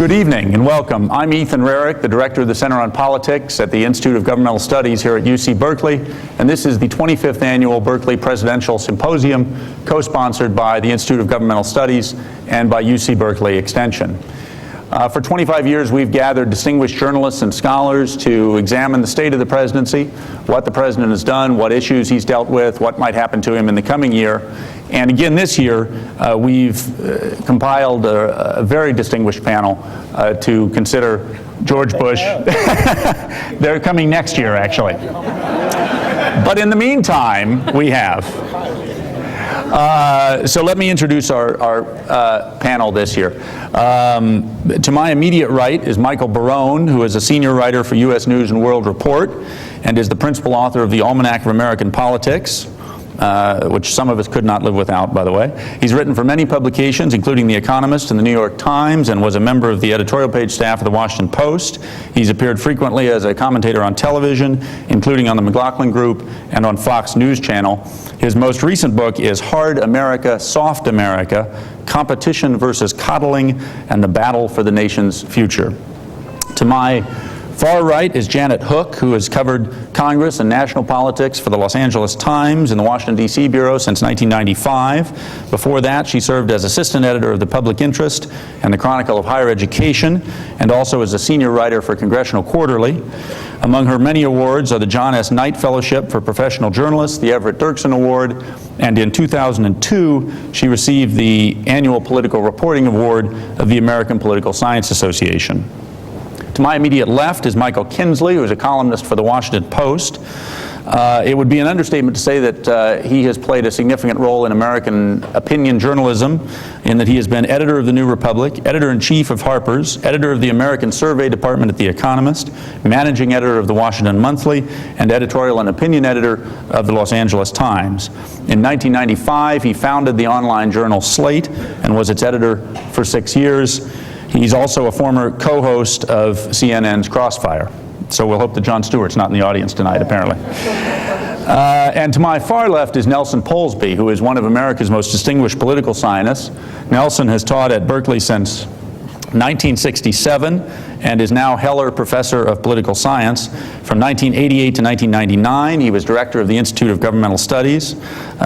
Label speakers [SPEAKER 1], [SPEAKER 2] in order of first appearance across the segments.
[SPEAKER 1] Good evening and welcome. I'm Ethan Rarick, the Director of the Center on Politics at the Institute of Governmental Studies here at UC Berkeley, and this is the 25th Annual Berkeley Presidential Symposium, co-sponsored by the Institute of Governmental Studies and by UC Berkeley Extension. For 25 years, we've gathered distinguished journalists and scholars to examine the state of the presidency, what the president has done, what issues he's dealt with, what might happen to him in the coming year. And again this year, we've compiled a very distinguished panel to consider George Bush. They're coming next year, actually. But in the meantime, we have. So let me introduce our panel this year. To my immediate right is Michael Barone, who is a senior writer for U.S. News and World Report and is the principal author of the Almanac of American Politics, which some of us could not live without, by the way. He's written for many publications, including The Economist and The New York Times, and was a member of the editorial page staff of The Washington Post. He's appeared frequently as a commentator on television, including on the McLaughlin Group and on Fox News Channel. His most recent book is Hard America, Soft America: Competition versus Coddling and the Battle for the Nation's Future. To my far right is Janet Hook, who has covered Congress and national politics for the Los Angeles Times and the Washington, D.C. Bureau since 1995. Before that, she served as assistant editor of the Public Interest and the Chronicle of Higher Education, and also as a senior writer for Congressional Quarterly. Among her many awards are the John S. Knight Fellowship for Professional Journalists, the Everett Dirksen Award, and in 2002, she received the Annual Political Reporting Award of the American Political Science Association. To my immediate left is Michael Kinsley, who is a columnist for the Washington Post. It would be an understatement to say that he has played a significant role in American opinion journalism, in that he has been editor of the New Republic, editor-in-chief of Harper's, editor of the American Survey Department at The Economist, managing editor of the Washington Monthly, and editorial and opinion editor of the Los Angeles Times. In 1995, he founded the online journal Slate and was its editor for 6 years. He's also a former co-host of CNN's Crossfire. So we'll hope that Jon Stewart's not in the audience tonight, apparently. And to my far left is Nelson Polsby, who is one of America's most distinguished political scientists. Nelson has taught at Berkeley since 1967 and is now Heller Professor of Political Science. From 1988 to 1999, he was director of the Institute of Governmental Studies.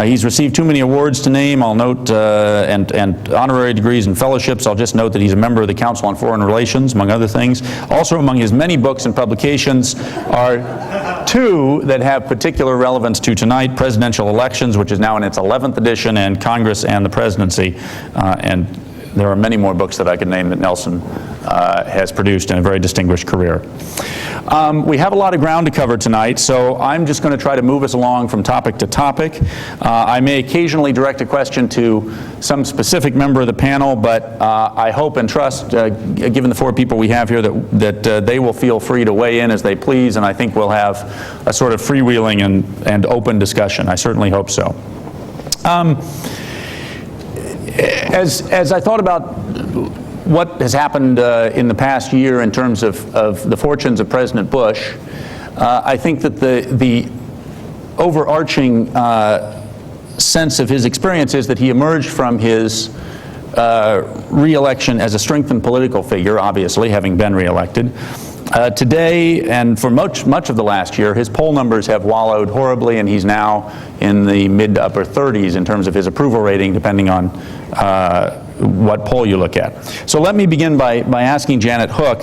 [SPEAKER 1] He's received too many awards to name. I'll note, and honorary degrees and fellowships. I'll just note that he's a member of the Council on Foreign Relations, among other things. Also among his many books and publications are two that have particular relevance to tonight: Presidential Elections, which is now in its 11th edition, and Congress and the Presidency. And there are many more books that I could name that Nelson has produced in a very distinguished career. We have a lot of ground to cover tonight, so I'm just going to try to move us along from topic to topic. I may occasionally direct a question to some specific member of the panel, but I hope and trust, given the four people we have here, that they will feel free to weigh in as they please, and I think we'll have a sort of freewheeling and open discussion. I certainly hope so. As I thought about what has happened in the past year in terms of the fortunes of President Bush, I think that the overarching sense of his experience is that he emerged from his re-election as a strengthened political figure, obviously, having been re-elected. Today, and for much of the last year, his poll numbers have wallowed horribly, and he's now in the mid to upper 30s in terms of his approval rating, depending on what poll you look at. So let me begin by asking Janet Hook,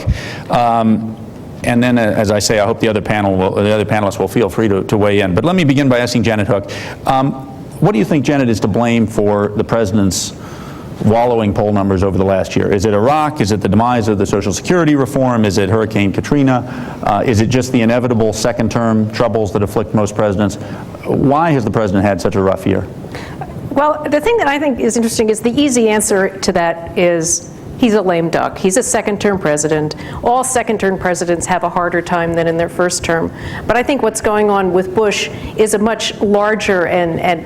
[SPEAKER 1] and then, as I say, I hope the other panelists will feel free to weigh in. But let me begin by asking Janet Hook, what do you think, Janet, is to blame for the president's wallowing poll numbers over the last year? Is it Iraq? Is it the demise of the Social Security reform? Is it Hurricane Katrina? Is it just the inevitable second-term troubles that afflict most presidents? Why has the president had such a rough year?
[SPEAKER 2] Well, the thing that I think is interesting is the easy answer to that is he's a lame duck. He's a second-term president. All second-term presidents have a harder time than in their first term. But I think what's going on with Bush is a much larger and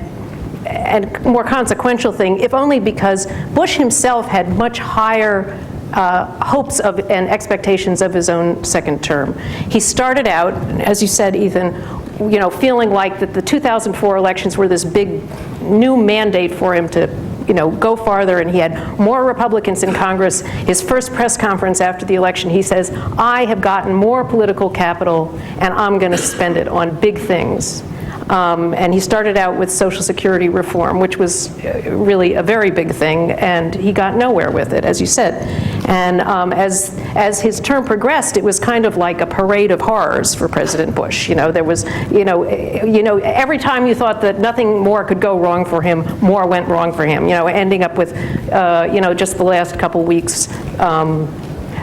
[SPEAKER 2] more consequential thing, if only because Bush himself had much higher hopes of and expectations of his own second term. He started out, as you said, Ethan, feeling like that the 2004 elections were this big new mandate for him to go farther, and he had more Republicans in Congress. His first press conference after the election, he says, I have gotten more political capital, and I'm going to spend it on big things. And he started out with Social Security reform, which was really a very big thing, and he got nowhere with it, as you said. And as his term progressed, it was kind of like a parade of horrors for President Bush. There was, every time you thought that nothing more could go wrong for him, more went wrong for him. Ending up with, just the last couple weeks.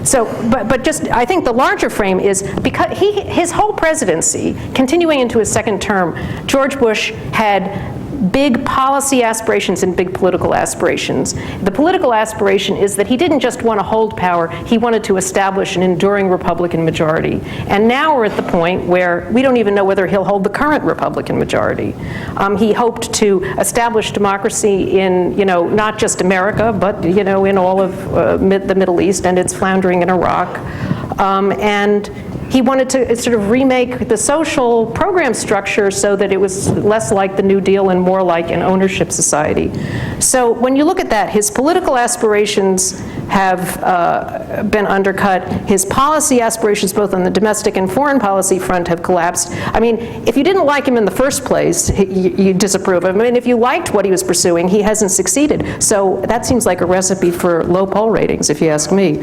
[SPEAKER 2] But just, I think the larger frame is because his whole presidency, continuing into his second term, George Bush had big policy aspirations and big political aspirations. The political aspiration is that he didn't just want to hold power, he wanted to establish an enduring Republican majority. And now we're at the point where we don't even know whether he'll hold the current Republican majority. He hoped to establish democracy in, not just America, but, in all of the Middle East, and it's floundering in Iraq. And he wanted to sort of remake the social program structure so that it was less like the New Deal and more like an ownership society. So when you look at that, his political aspirations have been undercut. His policy aspirations, both on the domestic and foreign policy front, have collapsed. I mean, if you didn't like him in the first place, you disapprove of him. I mean, if you liked what he was pursuing, he hasn't succeeded. So that seems like a recipe for low poll ratings, if you ask me.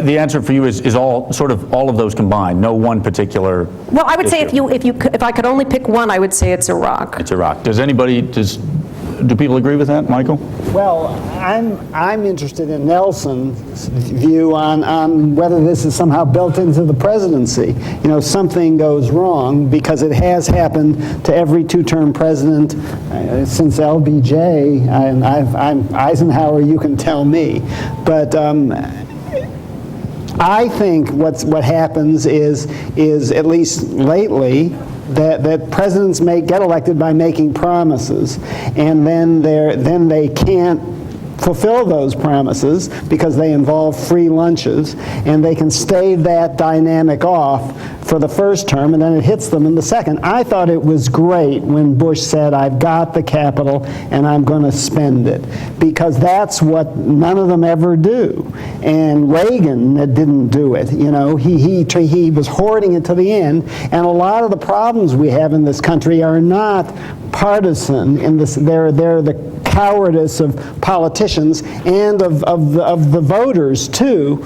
[SPEAKER 1] The answer for you is all sort of all of those combined, no one particular.
[SPEAKER 2] Well, I would say
[SPEAKER 1] issue.
[SPEAKER 2] if I could only pick one, I would say it's Iraq.
[SPEAKER 1] It's Iraq. Do people agree with that, Michael?
[SPEAKER 3] Well, I'm interested in Nelson's view on whether this is somehow built into the presidency. Something goes wrong, because it has happened to every two-term president since LBJ. I'm Eisenhower, you can tell me. But I think what happens is at least lately, that presidents get elected by making promises, and then they can't fulfill those promises because they involve free lunches, and they can stave that dynamic off for the first term, and then it hits them in the second. I thought it was great when Bush said, I've got the capital and I'm going to spend it, because that's what none of them ever do. And Reagan didn't do it. He was hoarding it to the end, and a lot of the problems we have in this country are not partisan. They're the cowardice of politicians and of the voters too,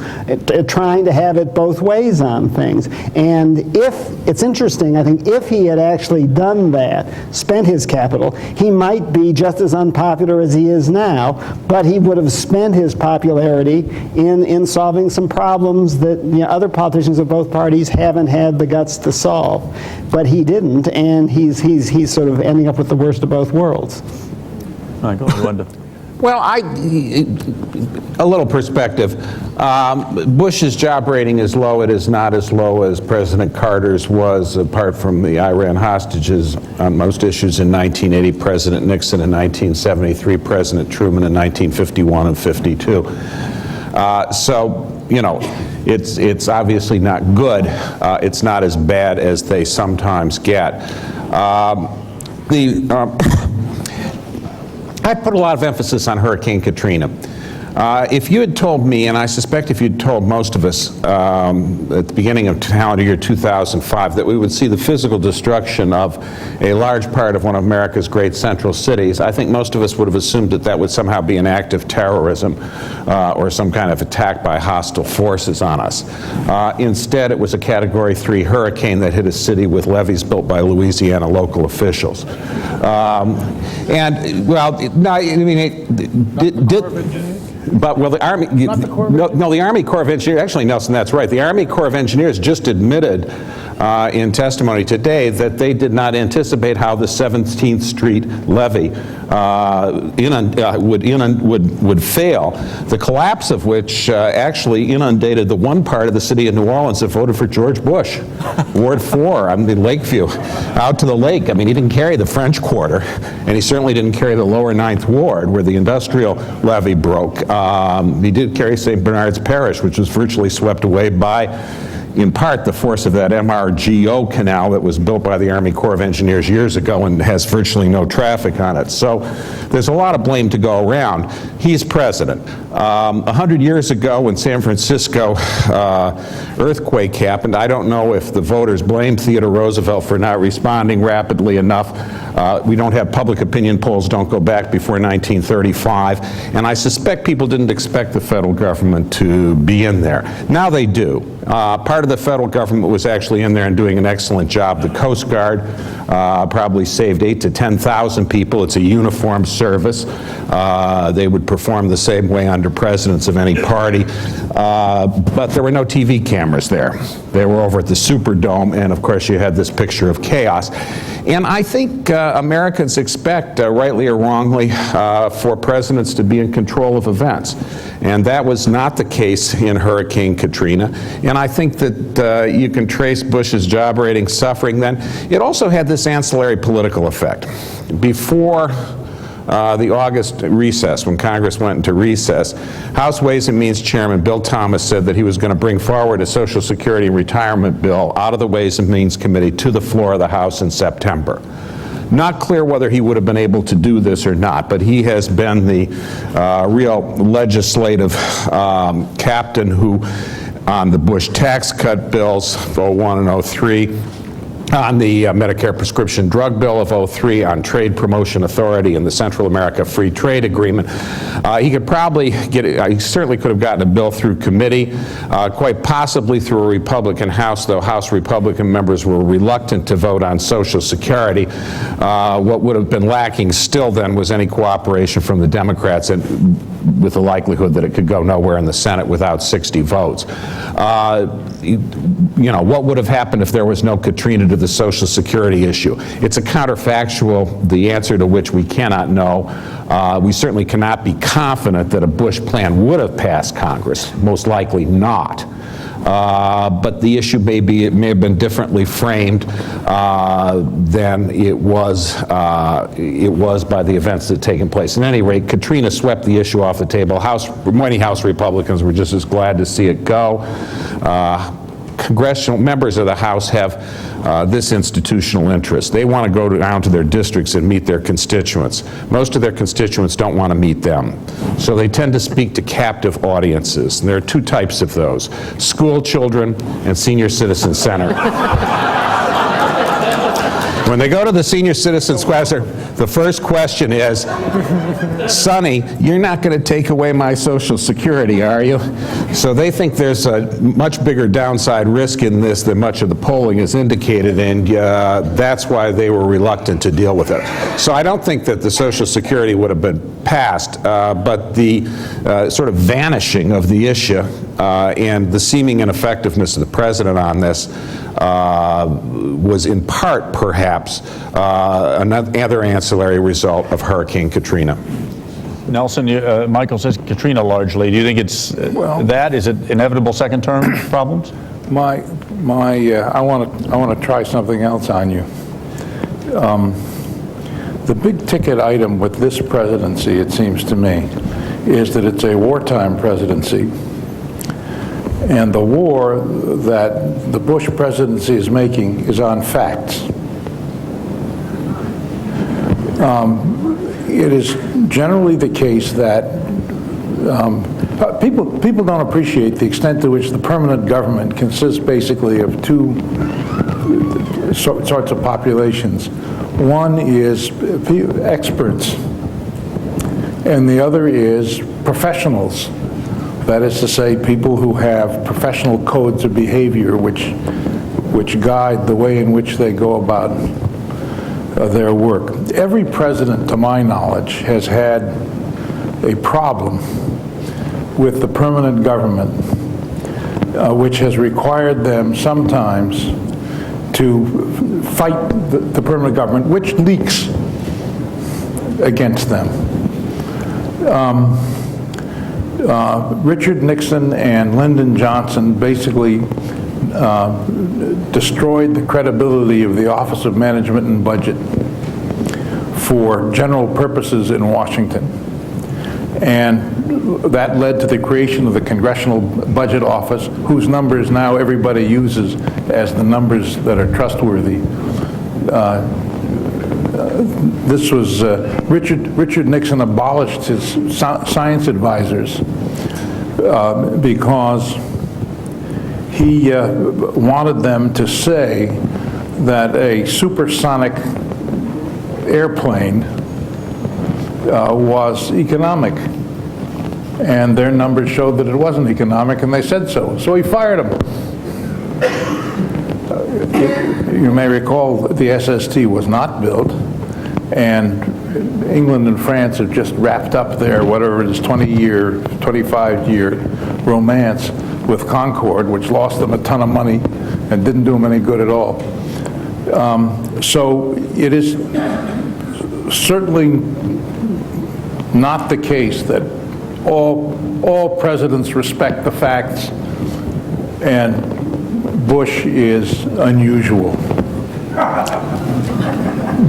[SPEAKER 3] trying to have it both ways on things. And it's interesting, I think, if he had actually done that, spent his capital, he might be just as unpopular as he is now, but he would have spent his popularity in solving some problems that other politicians of both parties haven't had the guts to solve. But he didn't, and he's sort of ending up with the worst of both worlds.
[SPEAKER 1] Michael, you wanted to...
[SPEAKER 4] Well, a little perspective. Bush's job rating is low. It is not as low as President Carter's was, apart from the Iran hostages on most issues in 1980, President Nixon in 1973, President Truman in 1951 and 52. So, it's obviously not good. It's not as bad as they sometimes get. I put a lot of emphasis on Hurricane Katrina. If you had told me, and I suspect if you'd told most of us at the beginning of calendar year 2005 that we would see the physical destruction of a large part of one of America's great central cities, I think most of us would have assumed that would somehow be an act of terrorism or some kind of attack by hostile forces on us. Instead, it was a Category 3 hurricane that hit a city with levees built by Louisiana local officials. The Army, the Army Corps of Engineers, actually, Nelson, that's right. The Army Corps of Engineers just admitted in testimony today that they did not anticipate how the 17th Street levee would fail, the collapse of which actually inundated the one part of the city of New Orleans that voted for George Bush, Ward 4, Lakeview, out to the lake. I mean, he didn't carry the French Quarter, and he certainly didn't carry the lower 9th Ward, where the industrial levee broke. He did carry St. Bernard's Parish, which was virtually swept away by in part the force of that MRGO canal that was built by the Army Corps of Engineers years ago and has virtually no traffic on it. So there's a lot of blame to go around. He's president. 100 years ago when San Francisco earthquake happened, I don't know if the voters blamed Theodore Roosevelt for not responding rapidly enough. We don't have public opinion polls, don't go back before 1935, and I suspect people didn't expect the federal government to be in there. Now they do. Part of the federal government was actually in there and doing an excellent job. The Coast Guard probably saved 8,000 to 10,000 people. It's a uniformed service. They would perform the same way under presidents of any party. But there were no TV cameras there. They were over at the Superdome, and of course you had this picture of chaos. And I think Americans expect, rightly or wrongly, for presidents to be in control of events. And that was not the case in Hurricane Katrina. And I think that you can trace Bush's job rating suffering then. It also had this ancillary political effect. Before the August recess, when Congress went into recess, House Ways and Means Chairman Bill Thomas said that he was going to bring forward a Social Security retirement bill out of the Ways and Means Committee to the floor of the House in September. Not clear whether he would have been able to do this or not, but he has been the real legislative captain who, on the Bush tax cut bills, 01 and 03, on the Medicare prescription drug bill of 03, on Trade Promotion Authority and the Central America Free Trade Agreement. He could probably get it, he certainly could have gotten a bill through committee, quite possibly through a Republican House, though House Republican members were reluctant to vote on Social Security. What would have been lacking still then was any cooperation from the Democrats, and with the likelihood that it could go nowhere in the Senate without 60 votes. You know, what would have happened if there was no Katrina to the Social Security issue? It's a counterfactual, the answer to which we cannot know. We certainly cannot be confident that a Bush plan would have passed Congress, most likely not. But the issue may have been differently framed than it was by the events that had taken place. At any rate, Katrina swept the issue off the table. Many House Republicans were just as glad to see it go. Congressional members of the House have this institutional interest. They want to go down to their districts and meet their constituents. Most of their constituents don't want to meet them. So they tend to speak to captive audiences. And there are two types of those: school children and senior citizen center. When they go to the senior citizen square, the first question is, Sonny, you're not going to take away my Social Security, are you? So they think there's a much bigger downside risk in this than much of the polling has indicated, and that's why they were reluctant to deal with it. So I don't think that the Social Security would have been passed, but the sort of vanishing of the issue and the seeming ineffectiveness of the president on this was in part, perhaps, another ancillary result of Hurricane Katrina.
[SPEAKER 1] Nelson, Michael says Katrina largely. Do you think it's that? Is it inevitable second-term problems?
[SPEAKER 5] I want to try something else on you. The big ticket item with this presidency, it seems to me, is that it's a wartime presidency. And the war that the Bush presidency is making is on facts. It is generally the case that people don't appreciate the extent to which the permanent government consists basically of two sorts of populations. One is experts, and the other is professionals. That is to say, people who have professional codes of behavior which guide the way in which they go about their work. Every president, to my knowledge, has had a problem with the permanent government, which has required them sometimes to fight the permanent government, which leaks against them. Richard Nixon and Lyndon Johnson basically destroyed the credibility of the Office of Management and Budget for general purposes in Washington. And that led to the creation of the Congressional Budget Office, whose numbers now everybody uses as the numbers that are trustworthy. This was Richard Nixon abolished his science advisors because he wanted them to say that a supersonic airplane was economic, and their numbers showed that it wasn't economic, and they said so. So he fired them. You may recall the SST was not built, and England and France have just wrapped up their, whatever it is, 20-year, 25-year romance with Concorde, which lost them a ton of money and didn't do them any good at all. So it is certainly not the case that all presidents respect the facts, and Bush is unusual.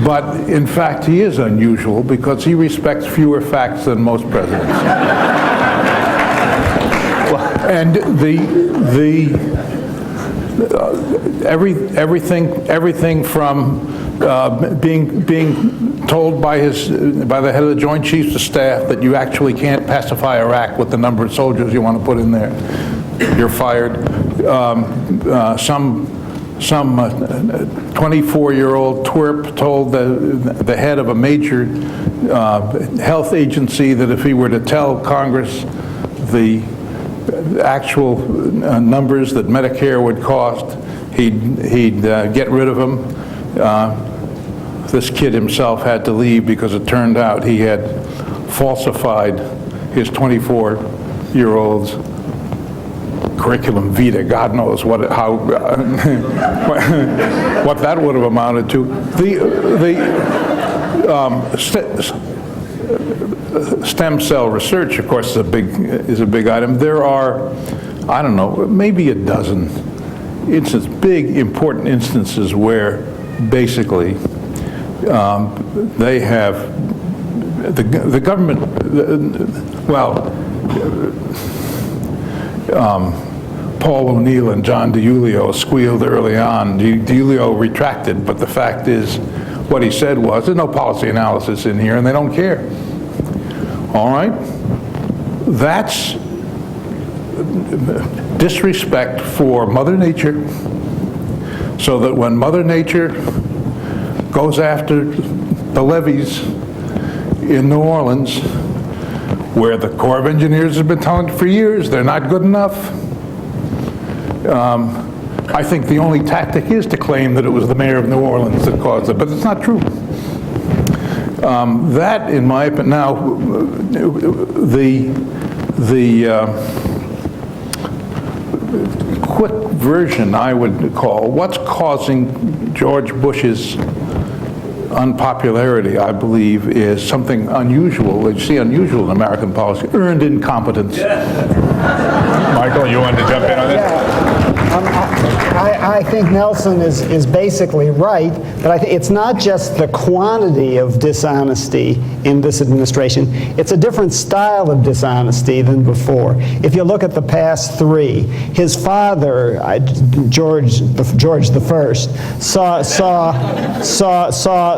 [SPEAKER 5] But in fact, he is unusual because he respects fewer facts than most presidents. And everything from being told by the head of the Joint Chiefs of Staff that you actually can't pacify Iraq with the number of soldiers you want to put in there, you're fired. Some 24-year-old twerp told the head of a major health agency that if he were to tell Congress the actual numbers that Medicare would cost, he'd get rid of him. This kid himself had to leave because it turned out he had falsified his 24-year-old's curriculum vitae. God knows what that would have amounted to. Stem cell research, of course, is a big item. There are, I don't know, maybe a dozen big important instances where basically they have the government. Paul O'Neill and John DiIulio squealed early on. DiIulio retracted, but the fact is, what he said was, there's no policy analysis in here, and they don't care. All right? That's disrespect for Mother Nature, so that when Mother Nature goes after the levees in New Orleans, where the Corps of Engineers have been telling for years they're not good enough, I think the only tactic is to claim that it was the mayor of New Orleans that caused it, but it's not true. That, in my opinion, now, the quick version I would call, what's causing George Bush's unpopularity, I believe, is something unusual. You see unusual in American policy, earned incompetence. Michael, you wanted to jump in on this?
[SPEAKER 3] I think Nelson is basically right, but it's not just the quantity of dishonesty in this administration, it's a different style of dishonesty than before. If you look at the past three, his father, George I,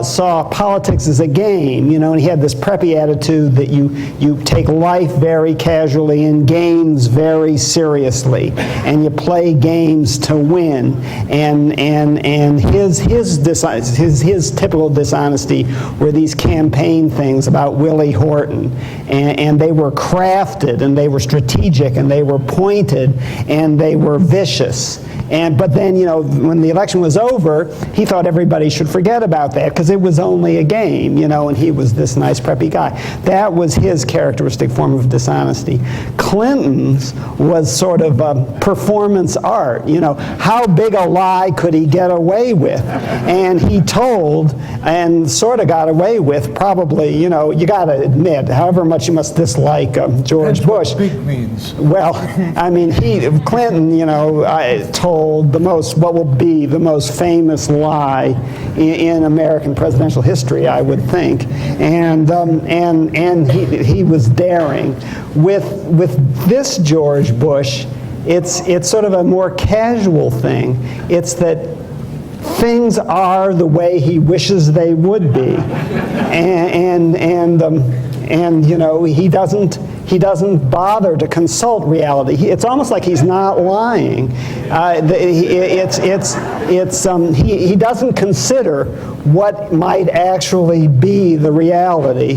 [SPEAKER 3] saw politics as a game, and he had this preppy attitude that you take life very casually and games very seriously, and you play games to win. And his typical dishonesty were these campaign things about Willie Horton, and they were crafted, and they were strategic, and they were pointed, and they were vicious. But then, when the election was over, he thought everybody should forget about that because it was only a game, and he was this nice preppy guy. That was his characteristic form of dishonesty. Clinton's was sort of performance art. How big a lie could he get away with? And he told, and sort of got away with, probably, you got to admit, however much you must dislike George Bush.
[SPEAKER 6] That's what big means.
[SPEAKER 3] Well, I mean, Clinton, told told what will be the most famous lie in American presidential history, I would think, and he was daring. With this George Bush, it's sort of a more casual thing. It's that things are the way he wishes they would be, and you know, he doesn't bother to consult reality. It's almost like he's not lying. He doesn't consider what might actually be the reality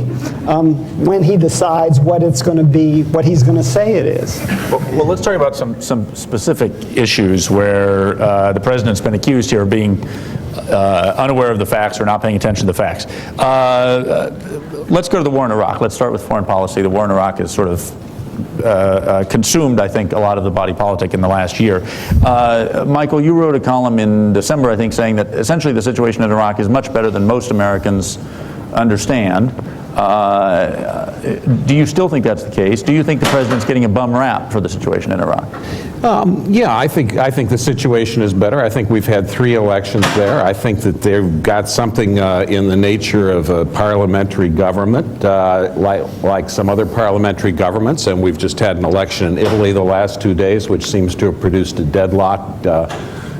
[SPEAKER 3] when he decides what it's going to be, what he's going to say it is.
[SPEAKER 1] Well, let's talk about some specific issues where the president's been accused here of being unaware of the facts or not paying attention to the facts. Let's go to the war in Iraq. Let's start with foreign policy. The war in Iraq is sort of consumed, I think, a lot of the body politic in the last year. Michael, you wrote a column in December, I think, saying that essentially the situation in Iraq is much better than most Americans understand. Do you still think that's the case? Do you think the president's getting a bum rap for the situation in Iraq?
[SPEAKER 4] Yeah, I think the situation is better. I think we've had 3 elections there. I think that they've got something in the nature of a parliamentary government, like some other parliamentary governments, and we've just had an election in Italy the last 2 days, which seems to have produced a deadlocked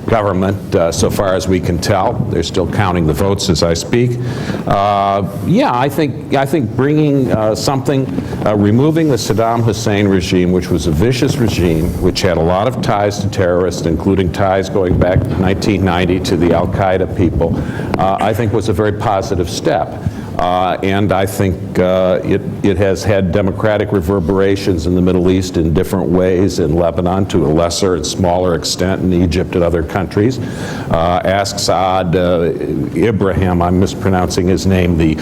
[SPEAKER 4] government, so far as we can tell. They're still counting the votes as I speak. Yeah, I think bringing removing the Saddam Hussein regime, which was a vicious regime, which had a lot of ties to terrorists, including ties going back to 1990 to the Al-Qaeda people, I think was a very positive step. And I think it has had democratic reverberations in the Middle East in different ways, in Lebanon to a lesser and smaller extent, in Egypt and other countries. Ask Saad Ibrahim, I'm mispronouncing his name, the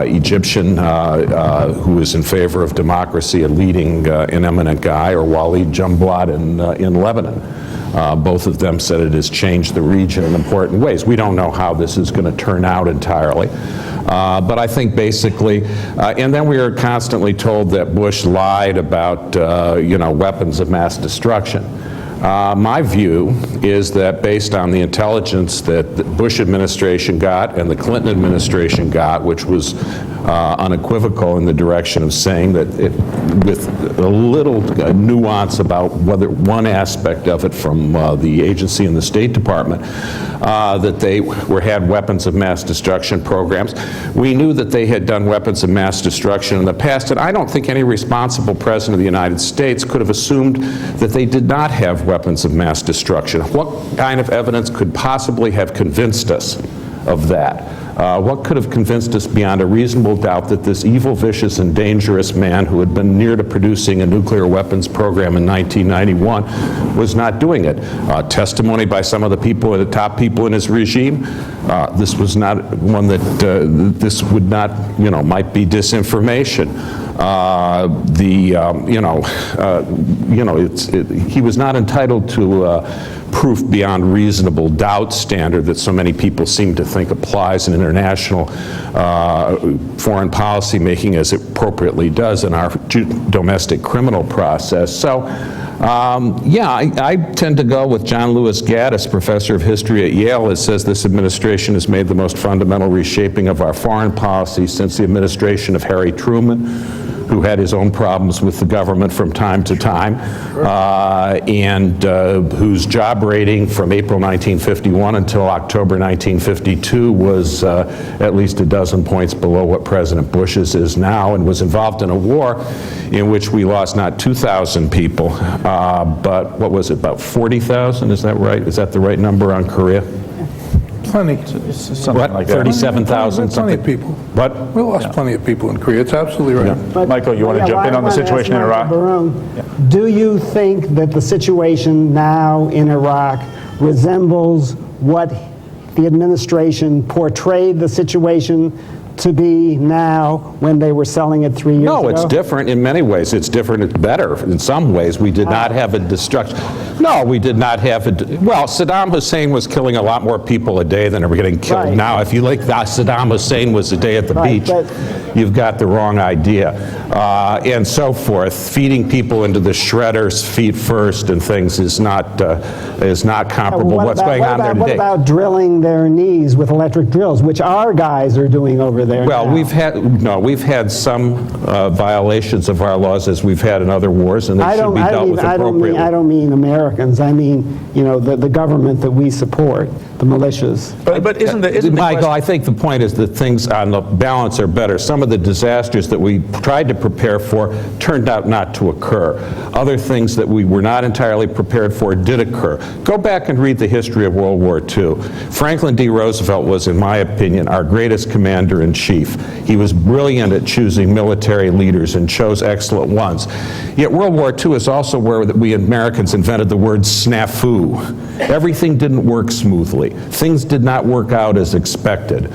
[SPEAKER 4] Egyptian who is in favor of democracy, a leading and eminent guy, or Walid Jumblat in Lebanon. Both of them said it has changed the region in important ways. We don't know how this is going to turn out entirely. But I think basically, and then we are constantly told that Bush lied about, weapons of mass destruction. My view is that based on the intelligence that the Bush administration got and the Clinton administration got, which was unequivocal in the direction of saying that with a little nuance about whether one aspect of it from the agency and the State Department, that they had weapons of mass destruction programs. We knew that they had done weapons of mass destruction in the past, and I don't think any responsible president of the United States could have assumed that they did not have weapons of mass destruction. What kind of evidence could possibly have convinced us of that? What could have convinced us beyond a reasonable doubt that this evil, vicious, and dangerous man who had been near to producing a nuclear weapons program in 1991 was not doing it? Testimony by some of the people, the top people in his regime. This was not one that this would not, might be disinformation. He was not entitled to proof beyond reasonable doubt standard that so many people seem to think applies in international foreign policy making, as it appropriately does in our domestic criminal process. So, I tend to go with John Lewis Gaddis, professor of history at Yale, that says this administration has made the most fundamental reshaping of our foreign policy since the administration of Harry Truman, who had his own problems with the government from time to time, and whose job rating from April 1951 until October 1952 was at least a dozen points below what President Bush's is now, and was involved in a war in which we lost not 2,000 people, but what was it, about 40,000? Is that right? Is that the right number on Korea?
[SPEAKER 5] Plenty.
[SPEAKER 1] Something like that.
[SPEAKER 4] 37,000
[SPEAKER 5] Plenty
[SPEAKER 4] something?
[SPEAKER 5] of people.
[SPEAKER 4] What?
[SPEAKER 5] We lost plenty of people in Korea. It's absolutely right.
[SPEAKER 3] But-
[SPEAKER 1] Michael, you want to jump in on the situation in Iraq?
[SPEAKER 3] Do you think that the situation now in Iraq resembles what the administration portrayed the situation to be now when they were selling it 3 years ago?
[SPEAKER 4] No, it's different in many ways. It's different, it's better in some ways. We did not have a destruction. No, we did not have well, Saddam Hussein was killing a lot more people a day than are getting killed
[SPEAKER 3] Right.
[SPEAKER 4] now. If you like that Saddam Hussein was a day at the
[SPEAKER 3] Right,
[SPEAKER 4] beach,
[SPEAKER 3] but-
[SPEAKER 4] you've got the wrong idea. And so forth. Feeding people into the shredders feet first and things is not comparable. What's going on there
[SPEAKER 3] What
[SPEAKER 4] today?
[SPEAKER 3] about drilling their knees with electric drills, which our guys are doing over there
[SPEAKER 4] Well,
[SPEAKER 3] now?
[SPEAKER 4] we've had some violations of our laws as we've had in other wars, and they should be dealt with appropriately.
[SPEAKER 3] I don't mean Americans. I mean, the government that we support, the militias.
[SPEAKER 1] But isn't the
[SPEAKER 4] Michael,
[SPEAKER 1] question-
[SPEAKER 4] I think the point is that things on the balance are better. Some of the disasters that we tried to prepare for turned out not to occur. Other things that we were not entirely prepared for did occur. Go back and read the history of World War II. Franklin D. Roosevelt was, in my opinion, our greatest commander-in-chief. He was brilliant at choosing military leaders and chose excellent ones. Yet World War II is also where we Americans invented the word snafu. Everything didn't work smoothly. Things did not work out as expected.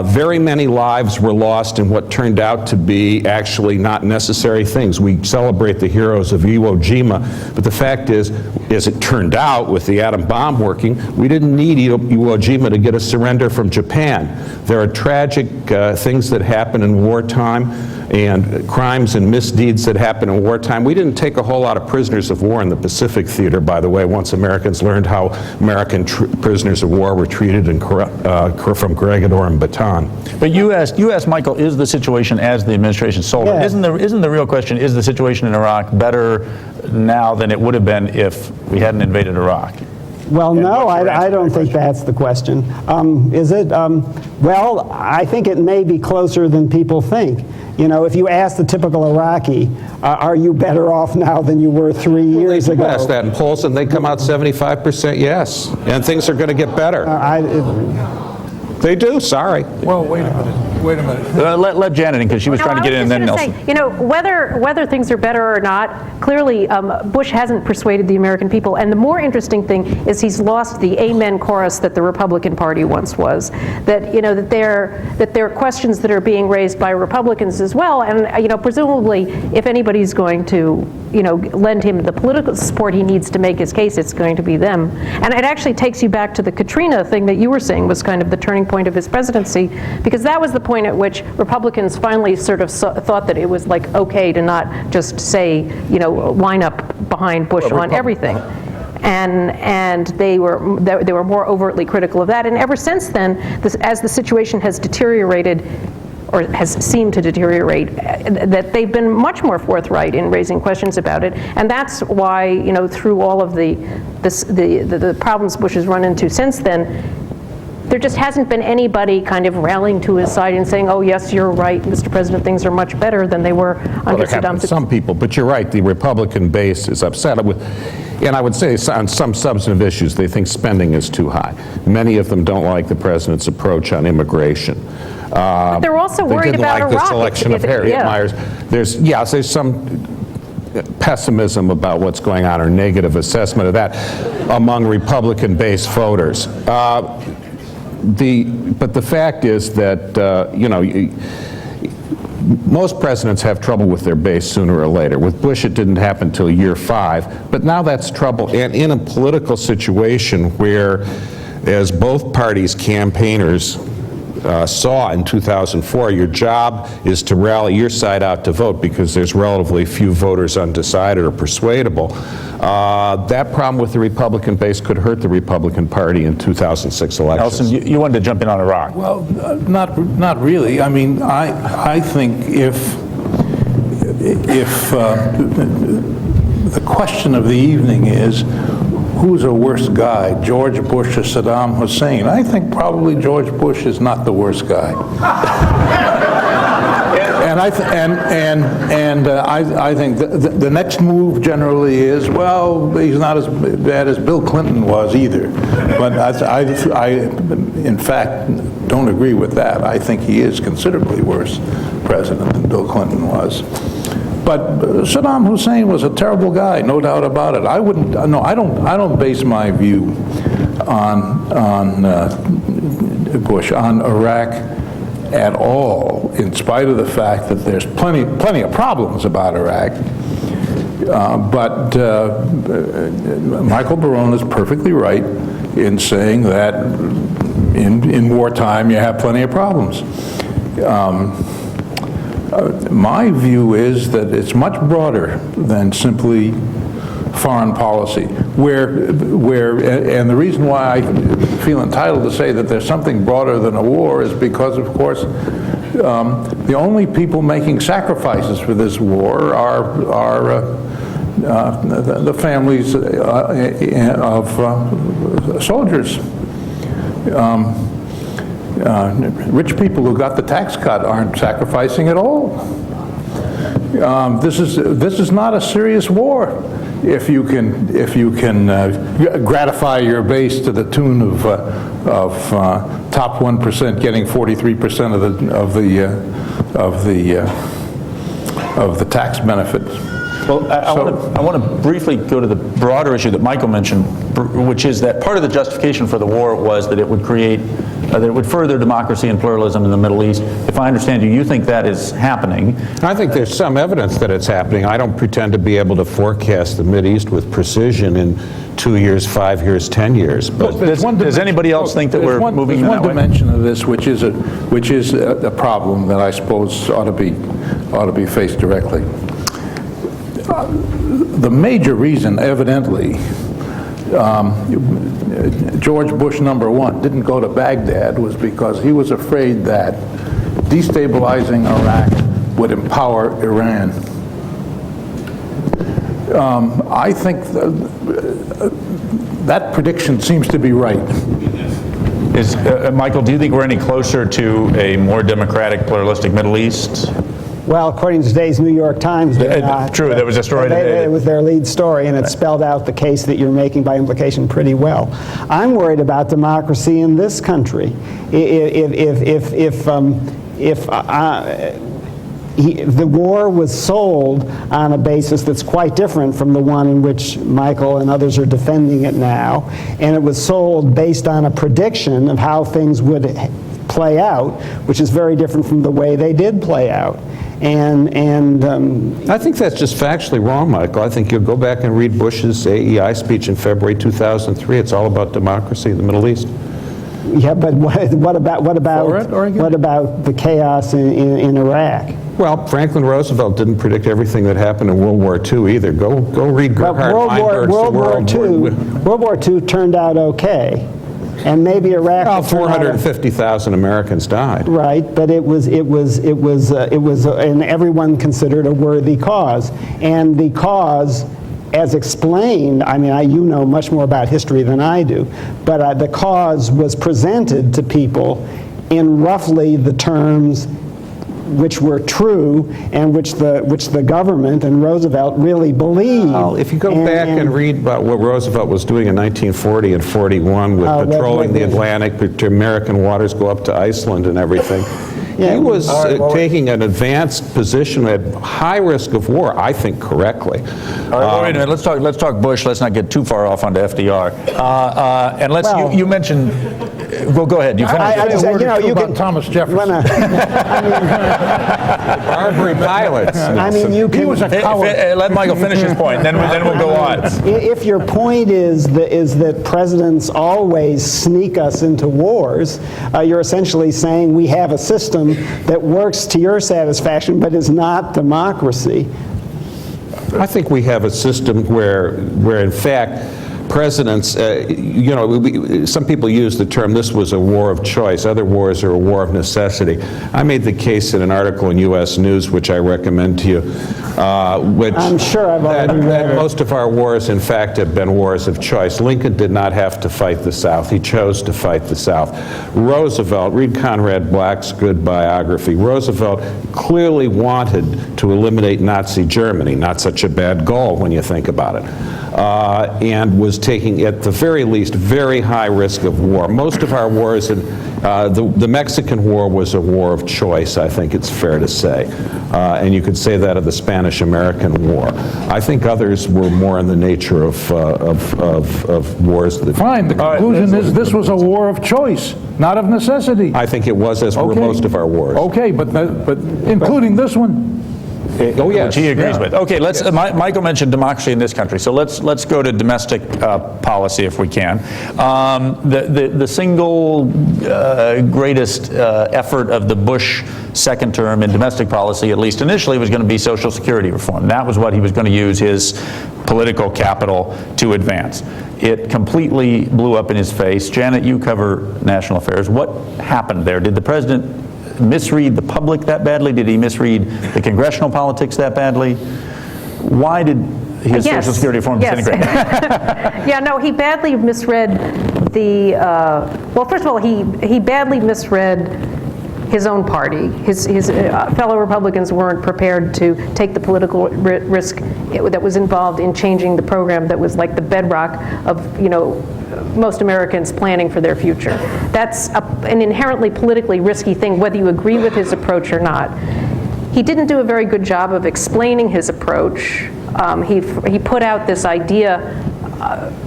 [SPEAKER 4] Very many lives were lost in what turned out to be actually not necessary things. We celebrate the heroes of Iwo Jima, but the fact is, as it turned out with the atom bomb working, we didn't need Iwo Jima to get a surrender from Japan. There are tragic things that happen in wartime and crimes and misdeeds that happen in wartime. We didn't take a whole lot of prisoners of war in the Pacific theater, by the way, once Americans learned how American prisoners of war were treated from Corregidor and Bataan.
[SPEAKER 1] But you asked Michael, is the situation as the administration sold it?
[SPEAKER 3] Yeah.
[SPEAKER 1] Isn't the real question, is the situation in Iraq better now than it would have been if we hadn't invaded Iraq?
[SPEAKER 3] Well, no,
[SPEAKER 1] what's your answer
[SPEAKER 3] I
[SPEAKER 1] to
[SPEAKER 3] don't
[SPEAKER 1] that
[SPEAKER 3] think that's the question. Is it? Well, I think it may be closer than people think. If you ask the typical Iraqi, are you better off now than you were 3 years ago?
[SPEAKER 4] Ask that in polls, and they come out 75% yes, and things are going to get better. They do, sorry.
[SPEAKER 5] Well, wait a minute.
[SPEAKER 1] Let Janet in, because she was trying to get in, and then Nelson.
[SPEAKER 2] Whether things are better or not, clearly Bush hasn't persuaded the American people. And the more interesting thing is he's lost the amen chorus that the Republican Party once was. That that there are questions that are being raised by Republicans as well. And presumably, if anybody's going to lend him the political support he needs to make his case, it's going to be them. And it actually takes you back to the Katrina thing that you were saying was kind of the turning point of his presidency, because that was the point at which Republicans finally sort of thought that it was like okay to not just say, line up behind Bush on everything. And they were more overtly critical of that. And ever since then, as the situation has deteriorated, or has seemed to deteriorate, that they've been much more forthright in raising questions about it. And that's why, through all of the problems Bush has run into since then, there just hasn't been anybody kind of rallying to his side and saying, oh, yes, you're right, Mr. President, things are much better than they were under Saddam Hussein.
[SPEAKER 4] Some people, but you're right, the Republican base is upset with, and I would say on some substantive issues, they think spending is too high. Many of them don't like the president's approach on immigration.
[SPEAKER 2] But they're also worried about
[SPEAKER 4] They didn't like
[SPEAKER 2] Iraq.
[SPEAKER 4] the selection of Harriet Myers. There's some pessimism about what's going on, or negative assessment of that among Republican-based voters. But the fact is that, most presidents have trouble with their base sooner or later. With Bush, it didn't happen until year 5, but now that's trouble. And in a political situation where, as both parties' campaigners saw in 2004, your job is to rally your side out to vote because there's relatively few voters undecided or persuadable. That problem with the Republican base could hurt the Republican Party in 2006 elections.
[SPEAKER 1] Nelson, you wanted to jump in on Iraq.
[SPEAKER 5] Well, not really. I mean, I think if the question of the evening is, who's a worse guy, George Bush or Saddam Hussein? I think probably George Bush is not the worst guy. And I think the next move generally is, well, he's not as bad as Bill Clinton was either. But I in fact, don't agree with that. I think he is considerably worse president than Bill Clinton was. But Saddam Hussein was a terrible guy, no doubt about it. I don't base my view on Bush, on Iraq, at all, in spite of the fact that there's plenty of problems about Iraq. But Michael Barone is perfectly right in saying that in wartime you have plenty of problems. My view is that it's much broader than simply foreign policy, and the reason why I feel entitled to say that there's something broader than a war is because, of course, the only people making sacrifices for this war are the families of soldiers. Rich people who got the tax cut aren't sacrificing at all. This is not a serious war if you can gratify your base to the tune of top 1% getting 43% of the tax benefits.
[SPEAKER 1] Well, I want to briefly go to the broader issue that Michael mentioned, which is that part of the justification for the war was that it would create, that it would further democracy and pluralism in the Middle East. If I understand you, you think that is happening.
[SPEAKER 4] I think there's some evidence that it's happening. I don't pretend to be able to forecast the Mideast with precision in 2 years, 5 years, 10 years. But
[SPEAKER 1] does anybody else think that we're moving in that way?
[SPEAKER 5] There's one dimension of this which is a problem that I suppose ought to be faced directly. The major reason, evidently, George Bush #1 didn't go to Baghdad was because he was afraid that destabilizing Iraq would empower Iran. I think that prediction seems to be right.
[SPEAKER 1] Michael, do you think we're any closer to a more democratic, pluralistic Middle East?
[SPEAKER 3] Well, according to today's New York Times, they're not.
[SPEAKER 1] True, there was a story today.
[SPEAKER 3] It was their lead story, and it spelled out the case that you're making by implication pretty well. I'm worried about democracy in this country. The war was sold on a basis that's quite different from the one in which Michael and others are defending it now, and it was sold based on a prediction of how things would play out, which is very different from the way they did play out.
[SPEAKER 4] I think that's just factually wrong, Michael. I think you'll go back and read Bush's AEI speech in February 2003. It's all about democracy in the Middle East.
[SPEAKER 3] Yeah, but what about the chaos in Iraq?
[SPEAKER 4] Well, Franklin Roosevelt didn't predict everything that happened in World War II either. Go read Gerhard Weinberg's
[SPEAKER 3] World War II turned out okay. And maybe Iraq.
[SPEAKER 4] Well, 450,000 Americans died.
[SPEAKER 3] Right, but it was, and everyone considered a worthy cause. And the cause, as explained, I mean, you know much more about history than I do, but the cause was presented to people in roughly the terms which were true and which the government and Roosevelt really believed.
[SPEAKER 4] Well, if you go back and read about what Roosevelt was doing in 1940 and 41 with patrolling the Atlantic, to American waters go up to Iceland and everything, he was taking an advanced position at high risk of war, I think correctly.
[SPEAKER 1] All right, wait a minute. Let's talk Bush. Let's not get too far off onto FDR. And let's.
[SPEAKER 3] Well,
[SPEAKER 1] you mentioned. Well, go ahead. You finish.
[SPEAKER 5] You can Thomas Jefferson.
[SPEAKER 4] Barbary pilots.
[SPEAKER 3] I mean, you can.
[SPEAKER 5] He was a coward.
[SPEAKER 1] Let Michael finish his point, then we'll go on.
[SPEAKER 3] If your point is that presidents always sneak us into wars, you're essentially saying we have a system that works to your satisfaction but is not democracy.
[SPEAKER 4] I think we have a system where in fact, presidents, some people use the term, this was a war of choice. Other wars are a war of necessity. I made the case in an article in U.S. News, which I recommend to you, which
[SPEAKER 3] I'm sure I've already read it.
[SPEAKER 4] Most of our wars, in fact, have been wars of choice. Lincoln did not have to fight the South. He chose to fight the South. Roosevelt, read Conrad Black's good biography. Roosevelt clearly wanted to eliminate Nazi Germany, not such a bad goal when you think about it, and was taking, at the very least, very high risk of war. Most of our wars, the Mexican War was a war of choice, I think it's fair to say. And you could say that of the Spanish-American War. I think others were more in the nature of wars that...
[SPEAKER 5] Fine, the conclusion is this was a war of choice, Not of necessity.
[SPEAKER 4] I think it was, as were
[SPEAKER 5] Okay.
[SPEAKER 4] most of our wars.
[SPEAKER 5] Okay, but including this one.
[SPEAKER 4] Oh, yes.
[SPEAKER 1] Which he agrees
[SPEAKER 5] Yeah.
[SPEAKER 1] with. Okay, Michael mentioned democracy in this country, so let's go to domestic policy if we can. The single greatest effort of the Bush second term in domestic policy, at least initially, was going to be Social Security reform. That was what he was going to use his political capital to advance. It completely blew up in his face. Janet, you cover national affairs. What happened there? Did the president misread the public that badly? Did he misread the congressional politics that badly? Why did his
[SPEAKER 2] Yes.
[SPEAKER 1] Social Security reform disintegrate?
[SPEAKER 2] Yeah, no, he badly misread the, well, first of all, he badly misread his own party. His fellow Republicans weren't prepared to take the political risk that was involved in changing the program that was like the bedrock of, most Americans planning for their future. That's an inherently politically risky thing, whether you agree with his approach or not. He didn't do a very good job of explaining his approach. He put out this idea,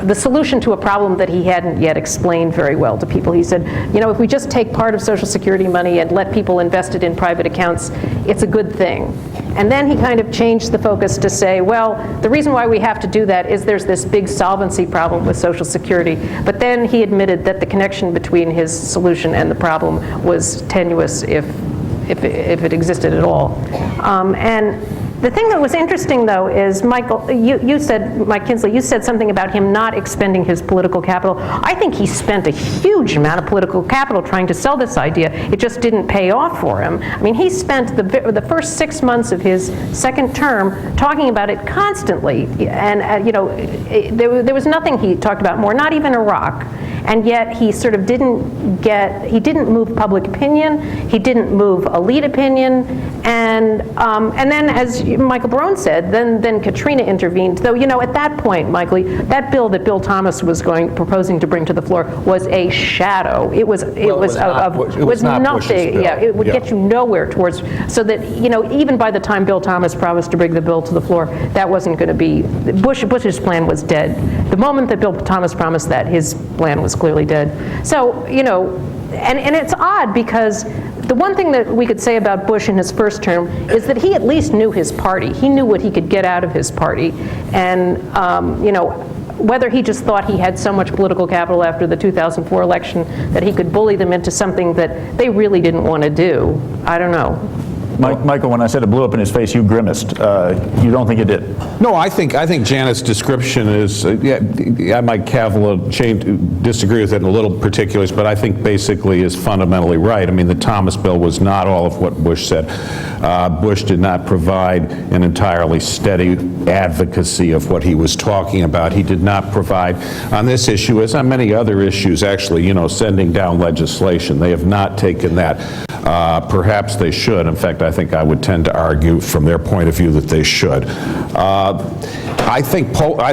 [SPEAKER 2] the solution to a problem that he hadn't yet explained very well to people. He said, if we just take part of Social Security money and let people invest it in private accounts, it's a good thing. And then he kind of changed the focus to say, well, the reason why we have to do that is there's this big solvency problem with Social Security. But then he admitted that the connection between his solution and the problem was tenuous, if it existed at all. And the thing that was interesting, though, is Michael, you said, Mike Kinsley, you said something about him not expending his political capital. I think he spent a huge amount of political capital trying to sell this idea. It just didn't pay off for him. I mean, he spent the first 6 months of his second term talking about it constantly, and there was nothing he talked about more, not even Iraq. And yet he sort of didn't move public opinion, he didn't move elite opinion, and then, as Michael Barone said, then Katrina intervened. Though, at that point, Michael, that bill that Bill Thomas was proposing to bring to the floor was a shadow. It was
[SPEAKER 4] not
[SPEAKER 2] nothing.
[SPEAKER 4] Bush's bill.
[SPEAKER 2] Yeah, it would get you nowhere towards. So that even by the time Bill Thomas promised to bring the bill to the floor, that wasn't going to be. Bush's plan was dead. The moment that Bill Thomas promised that, his plan was clearly dead. So and it's odd because the one thing that we could say about Bush in his first term is that he at least knew his party. He knew what he could get out of his party. And, whether he just thought he had so much political capital after the 2004 election that he could bully them into something that they really didn't want to do, I don't know.
[SPEAKER 1] Michael, when I said it blew up in his face, you grimaced. You don't think it did?
[SPEAKER 4] No, I think Janet's description is, I might disagree with it in a little particulars, but I think basically is fundamentally right. I mean, the Thomas bill was not all of what Bush said. Bush did not provide an entirely steady advocacy of what he was talking about. He did not provide, on this issue, as on many other issues, actually, sending down legislation. They have not taken that. Perhaps they should. In fact, I think I would tend to argue from their point of view that they should. I think an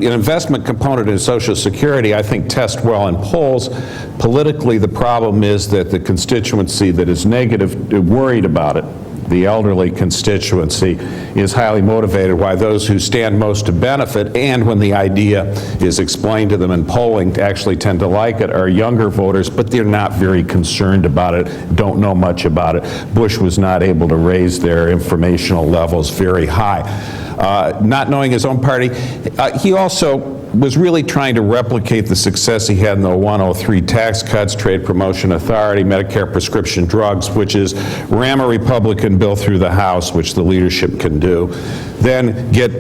[SPEAKER 4] investment component in Social Security, I think, tests well in polls. Politically, the problem is that the constituency that is negative, worried about it, the elderly constituency, is highly motivated, while those who stand most to benefit, and when the idea is explained to them in polling, actually tend to like it, are younger voters, but they're not very concerned about it, don't know much about it. Bush was not able to raise their informational levels very high. Not knowing his own party, he also was really trying to replicate the success he had in the 103 tax cuts, Trade Promotion Authority, Medicare prescription drugs, which is ram a Republican bill through the House, which the leadership can do, then get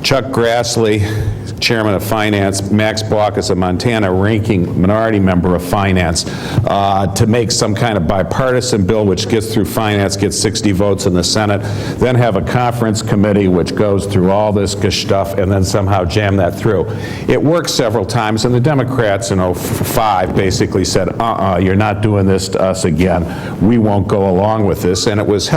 [SPEAKER 4] Chuck Grassley, Chairman of Finance, Max Baucus of Montana, ranking minority member of Finance, to make some kind of bipartisan bill which gets through Finance, gets 60 votes in the Senate, then have a conference committee which goes through all this stuff and then somehow jam that through. It worked several times, and the Democrats in 2005 basically said, you're not doing this to us again. We won't go along with this. And it was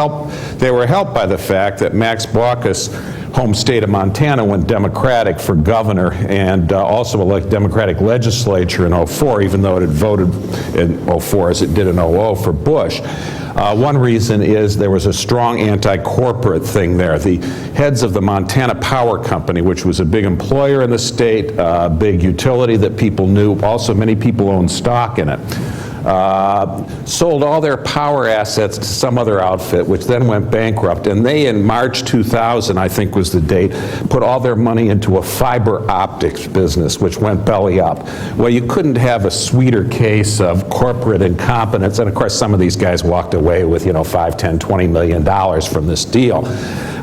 [SPEAKER 4] they were helped by the fact that Max Baucus, home state of Montana went Democratic for governor and also elected Democratic legislature in '04, even though it had voted in '04 as it did in '00 for Bush. One reason is there was a strong anti-corporate thing there. The heads of the Montana Power Company, which was a big employer in the state, a big utility that people knew, also many people owned stock in it, sold all their power assets to some other outfit, which then went bankrupt. And they, in March 2000, I think was the date, put all their money into a fiber optics business, which went belly up. Well, you couldn't have a sweeter case of corporate incompetence. And of course, some of these guys walked away with, $5, $10, $20 million from this deal.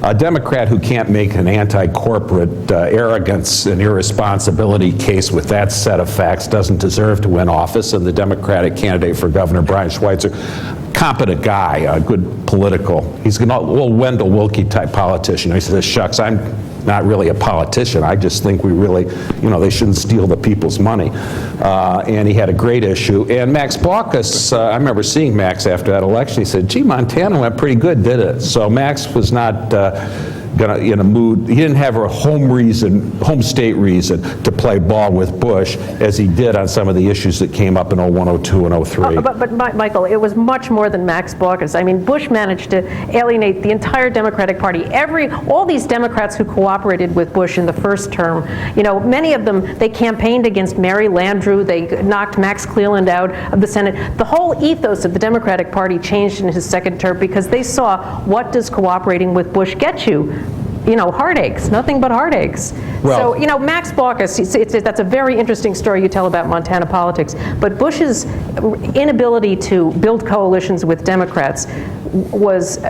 [SPEAKER 4] A Democrat who can't make an anti-corporate arrogance and irresponsibility case with that set of facts doesn't deserve to win office, and the Democratic candidate for governor, Brian Schweitzer, competent guy, a good political, he's a little Wendell Willkie type politician. He says, shucks, I'm not really a politician. I just think we really, they shouldn't steal the people's money. And he had a great issue. And Max Baucus, I remember seeing Max after that election. He said, gee, Montana went pretty good, did it? So Max was not in a mood, he didn't have a home state reason to play ball with Bush as he did on some of the issues that came up in '01, '02, and '03.
[SPEAKER 2] But Michael, it was much more than Max Baucus. I mean, Bush managed to alienate the entire Democratic Party. All these Democrats who cooperated with Bush in the first term, many of them, they campaigned against Mary Landrieu. They knocked Max Cleland out of the Senate. The whole ethos of the Democratic Party changed in his second term because they saw, what does cooperating with Bush get you? Heartaches, nothing but heartaches.
[SPEAKER 4] Well,
[SPEAKER 2] so, Max Baucus, that's a very interesting story you tell about Montana politics. But Bush's inability to build coalitions with Democrats was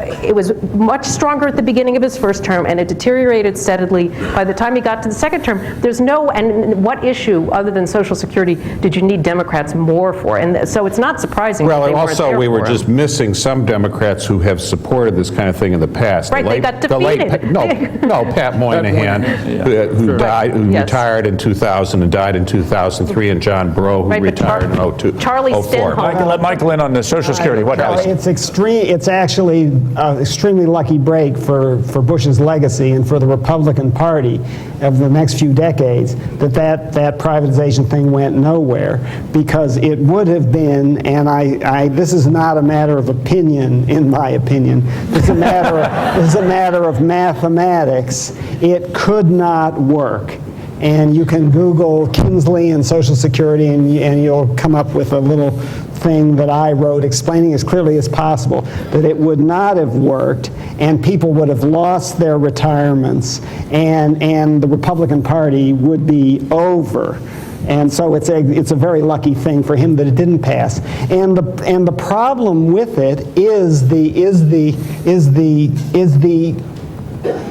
[SPEAKER 2] much stronger at the beginning of his first term, and it deteriorated steadily. By the time he got to the second term, and what issue other than Social Security did you need Democrats more for? And so it's not surprising.
[SPEAKER 4] Well,
[SPEAKER 2] that they
[SPEAKER 4] also
[SPEAKER 2] weren't there
[SPEAKER 4] we were
[SPEAKER 2] for him.
[SPEAKER 4] just missing some Democrats who have supported this kind of thing in the past.
[SPEAKER 2] Right, they got defeated.
[SPEAKER 4] No, Pat Moynihan, who retired in 2000 and died in 2003, and John Breaux, who retired in
[SPEAKER 2] Charlie
[SPEAKER 4] 04.
[SPEAKER 2] Stenholm.
[SPEAKER 1] Let Michael in on the Social Security. What else?
[SPEAKER 3] It's actually an extremely lucky break for Bush's legacy and for the Republican Party of the next few decades that privatization thing went nowhere, because it would have been, and this is not a matter of opinion, in my opinion, it's a matter of mathematics. It could not work. And you can Google Kinsley and Social Security, and you'll come up with a little thing that I wrote explaining as clearly as possible that it would not have worked, and people would have lost their retirements, and the Republican Party would be over. And so it's a very lucky thing for him that it didn't pass. And the problem with it is the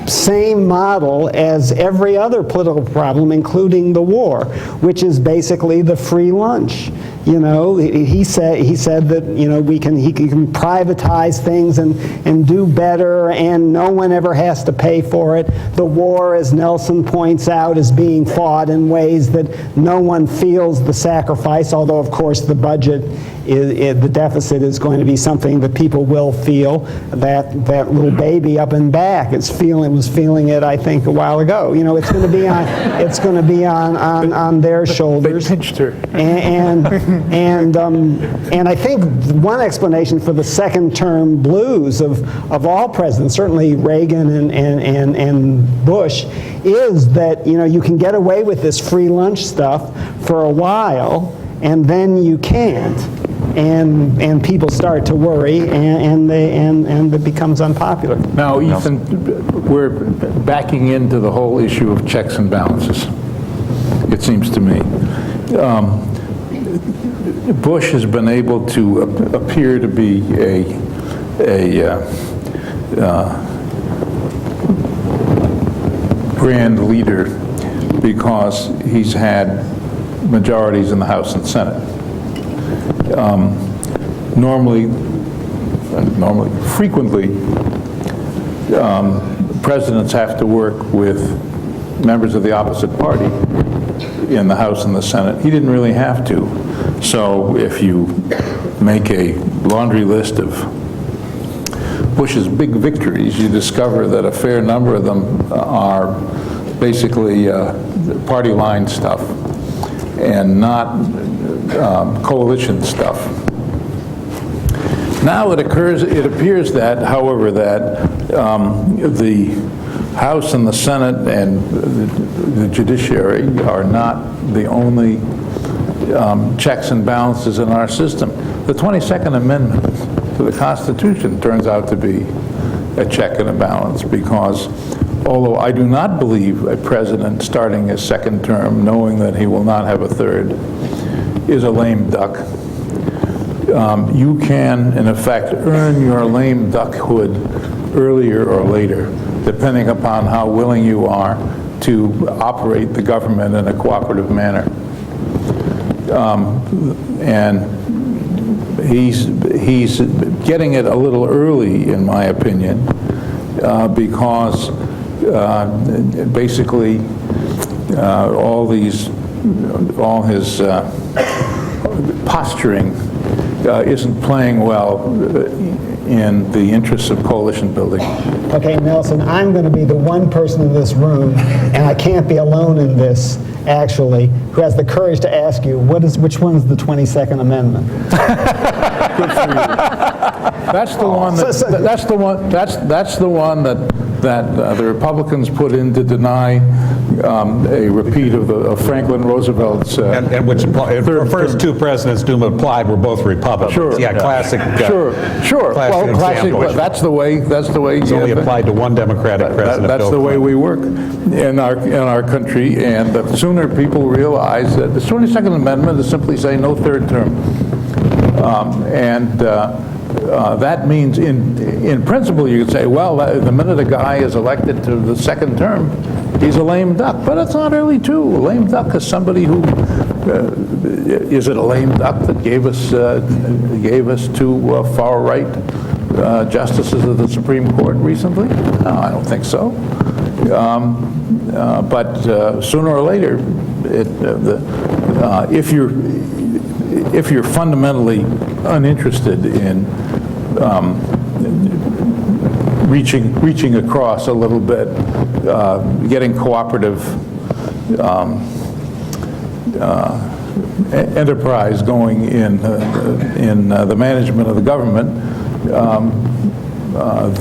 [SPEAKER 3] same model as every other political problem, including the war, which is basically the free lunch. He said that he can privatize things and do better, and no one ever has to pay for it. The war, as Nelson points out, is being fought in ways that no one feels the sacrifice, although of course the budget the deficit is going to be something that people will feel. That little baby up and back was feeling it, I think, a while ago. It's going to be on their shoulders.
[SPEAKER 5] They pinched her.
[SPEAKER 3] And I think one explanation for the second term blues of all presidents, certainly Reagan and Bush, is that you can get away with this free lunch stuff for a while, and then you can't. And people start to worry, and it becomes unpopular.
[SPEAKER 5] Now, Ethan, we're backing into the whole issue of checks and balances, it seems to me. Bush has been able to appear to be a grand leader because he's had majorities in the House and Senate. Frequently, presidents have to work with members of the opposite party in the House and the Senate. He didn't really have to. So if you make a laundry list of Bush's big victories, you discover that a fair number of them are basically party line stuff and not coalition stuff. Now it appears that, however, that the House and the Senate and the judiciary are not the only checks and balances in our system. The 22nd Amendment to the Constitution turns out to be a check and a balance, because although I do not believe a president starting his second term knowing that he will not have a third is a lame duck, you can, in effect, earn your lame duckhood earlier or later, depending upon how willing you are to operate the government in a cooperative manner. And he's getting it a little early, in my opinion, because basically all his posturing isn't playing well in the interests of coalition building.
[SPEAKER 3] Okay, Nelson, I'm going to be the one person in this room, and I can't be alone in this, actually, who has the courage to ask you, which one is the 22nd Amendment?
[SPEAKER 5] Good for you. That's the one that the Republicans put in to deny a repeat of Franklin Roosevelt's
[SPEAKER 4] And which the first two presidents whom applied were both Republicans.
[SPEAKER 5] Sure.
[SPEAKER 4] Yeah, classic.
[SPEAKER 5] Sure.
[SPEAKER 4] Classic example.
[SPEAKER 5] Well, that's the way.
[SPEAKER 4] It's only applied to one Democratic president.
[SPEAKER 5] That's the way we work in our country, and the sooner people realize that the 22nd Amendment is simply saying no third term, that means in principle you could say, well, the minute a guy is elected to the second term, he's a lame duck. But it's not really true. A lame duck is somebody who is it a lame duck that gave us two far right justices of the Supreme Court recently? No, I don't think so. But sooner or later, if you're fundamentally uninterested in reaching across a little bit, getting cooperative enterprise going in the management of the government,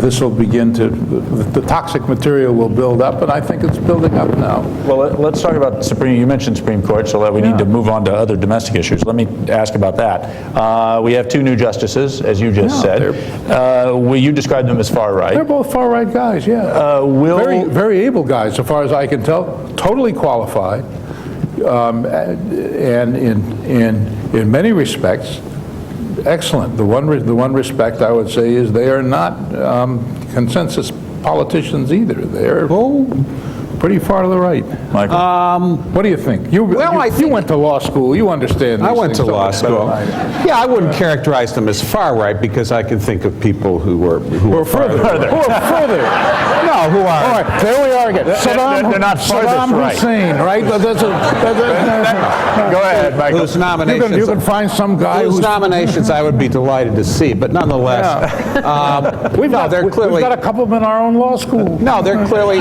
[SPEAKER 5] this will begin to, the toxic material will build up, and I think it's building up now.
[SPEAKER 1] Well, let's talk about you mentioned Supreme Court, so that we need to move on to other domestic issues. Let me ask about that. We have two new justices, as you just said. You described them as far right.
[SPEAKER 5] They're both far right guys, yeah. Very, very able guys, so far as I can tell, totally qualified, and in many respects, excellent. The one respect I would say is they are not consensus politicians either. They're pretty far to the right. Michael, what do you think? You went to law school. You understand.
[SPEAKER 4] I went to law school. Yeah, I wouldn't characterize them as far right, because I can think of people who are
[SPEAKER 5] further.
[SPEAKER 4] No, who are.
[SPEAKER 5] All right, there we are again.
[SPEAKER 1] They're not
[SPEAKER 5] Saddam Hussein, right?
[SPEAKER 1] Go ahead, Michael.
[SPEAKER 4] Whose nominations?
[SPEAKER 5] You can find some guy
[SPEAKER 4] whose nominations I would be delighted to see, but nonetheless,
[SPEAKER 5] we've got a couple of them in our own law school.
[SPEAKER 4] No, they're clearly.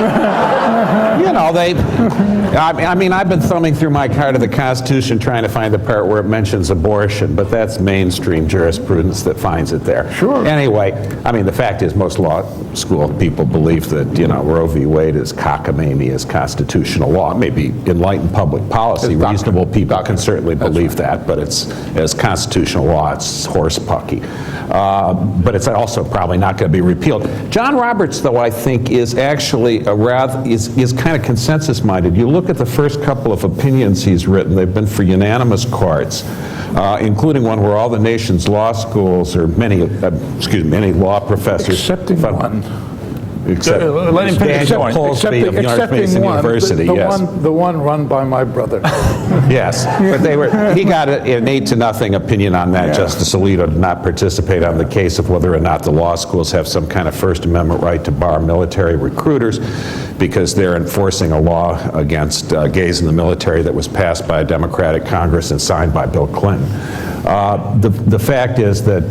[SPEAKER 4] I mean, I've been thumbing through my card of the Constitution trying to find the part where it mentions abortion, but that's mainstream jurisprudence that finds it there.
[SPEAKER 5] Sure.
[SPEAKER 4] Anyway, I mean, the fact is most law school people believe that, Roe v. Wade is cockamamie as constitutional law. Maybe enlightened public policy, reasonable people can certainly believe that, but it's as constitutional law, it's horsepucky. But it's also probably not going to be repealed. John Roberts, though, I think is actually is kind of consensus-minded. You look at the first couple of opinions he's written, they've been for unanimous courts, including one where all the nation's law schools, or many law professors.
[SPEAKER 5] Excepting one.
[SPEAKER 1] Let him finish
[SPEAKER 4] Daniel Polsby of North Mason University, yes.
[SPEAKER 5] The one run by my brother.
[SPEAKER 4] Yes, but he got an 8-0 opinion on that. Yeah. Justice Alito did not participate on the case of whether or not the law schools have some kind of First Amendment right to bar military recruiters, because they're enforcing a law against gays in the military that was passed by a Democratic Congress and signed by Bill Clinton. The fact is that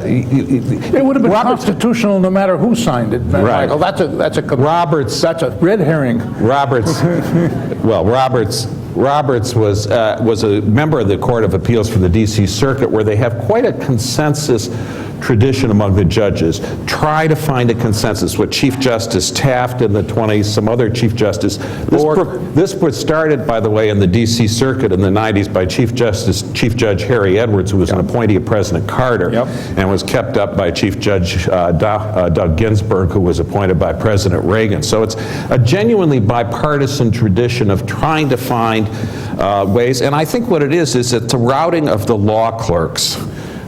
[SPEAKER 5] It would have been constitutional no matter who signed it,
[SPEAKER 4] Right.
[SPEAKER 5] Michael. That's a that's a red herring.
[SPEAKER 4] Roberts was a member of the Court of Appeals for the D.C. Circuit, where they have quite a consensus tradition among the judges. Try to find a consensus with Chief Justice Taft in the 20s, some other Chief Justice. This was started, by the way, in the D.C. Circuit in the 90s by Chief Judge Harry Edwards, who was an appointee of President Carter, and was kept up by Chief Judge Doug Ginsburg, who was appointed by President Reagan. So it's a genuinely bipartisan tradition of trying to find ways, and I think what it is it's a routing of the law clerks.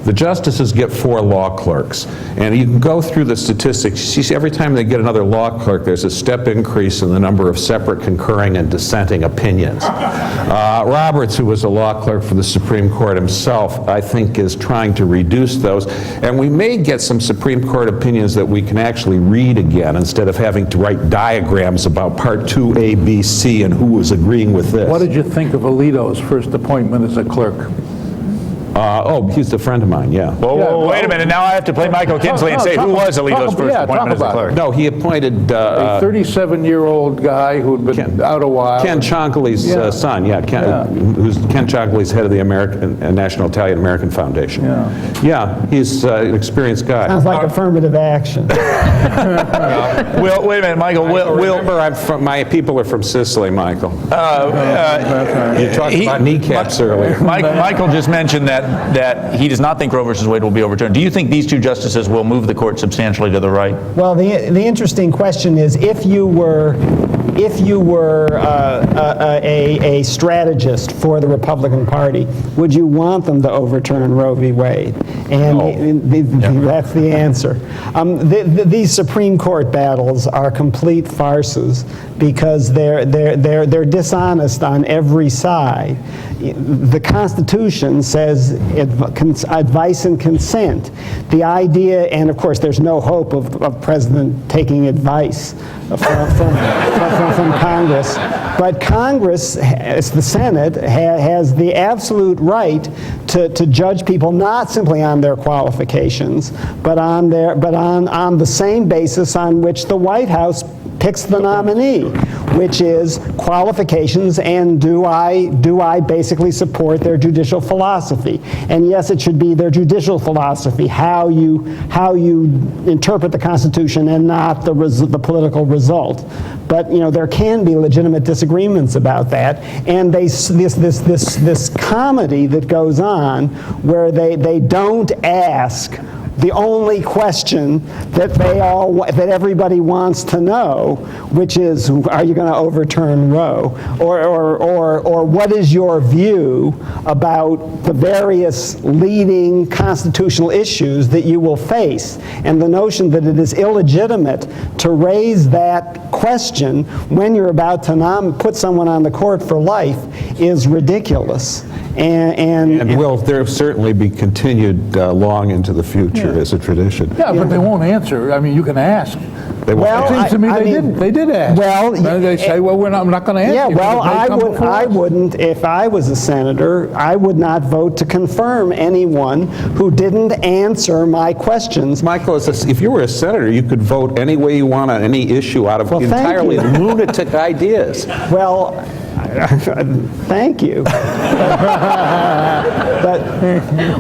[SPEAKER 4] The justices get 4 law clerks, and you can go through the statistics. You see, every time they get another law clerk, there's a step increase in the number of separate, concurring, and dissenting opinions. Roberts, who was a law clerk for the Supreme Court himself, I think is trying to reduce those, and we may get some Supreme Court opinions that we can actually read again instead of having to write diagrams about Part 2, A, B, C, and who was agreeing with this.
[SPEAKER 5] What did you think of Alito's first appointment as a clerk?
[SPEAKER 4] He's a friend of mine, yeah.
[SPEAKER 1] Whoa, wait a minute. Now I have to play Michael Kinsley and say, who was Alito's first appointment as a clerk?
[SPEAKER 4] No, he appointed
[SPEAKER 5] A 37-year-old guy who'd been out a while.
[SPEAKER 4] Ken Chonkley's son, who's Ken Chonkley's head of the National Italian-American Foundation. Yeah, he's an experienced guy.
[SPEAKER 3] Sounds like affirmative action.
[SPEAKER 1] Well, wait a minute, Michael.
[SPEAKER 4] Remember, my people are from Sicily, Michael. You talked about kneecaps earlier.
[SPEAKER 1] Michael just mentioned that he does not think Roe versus Wade will be overturned. Do you think these 2 justices will move the court substantially to the right?
[SPEAKER 3] Well, the interesting question is, if you were a strategist for the Republican Party, would you want them to overturn Roe v. Wade? And that's the answer. These Supreme Court battles are complete farces because they're dishonest on every side. The Constitution says advice and consent. The idea, and of course there's no hope of President taking advice from Congress, but Congress, as the Senate, has the absolute right to judge people not simply on their qualifications, but on the same basis on which the White House picks the nominee, which is qualifications and do I basically support their judicial philosophy. And yes, it should be their judicial philosophy, how you interpret the Constitution and not the political result. But there can be legitimate disagreements about that, and this comedy that goes on where they don't ask the only question that everybody wants to know, which is, are you going to overturn Roe, or what is your view about the various leading constitutional issues that you will face? And the notion that it is illegitimate to raise that question when you're about to put someone on the court for life is ridiculous. And
[SPEAKER 4] will there certainly be continued long into the future as a tradition.
[SPEAKER 5] Yeah, but they won't answer. I mean, you can ask.
[SPEAKER 3] Well,
[SPEAKER 5] it seems to me they did ask. Well, they say, well, I'm not going to answer.
[SPEAKER 3] Yeah, well, I wouldn't, if I was a senator, I would not vote to confirm anyone who didn't answer my questions.
[SPEAKER 4] Michael, if you were a senator, you could vote any way you want on any issue out of entirely lunatic ideas.
[SPEAKER 3] Well, thank you.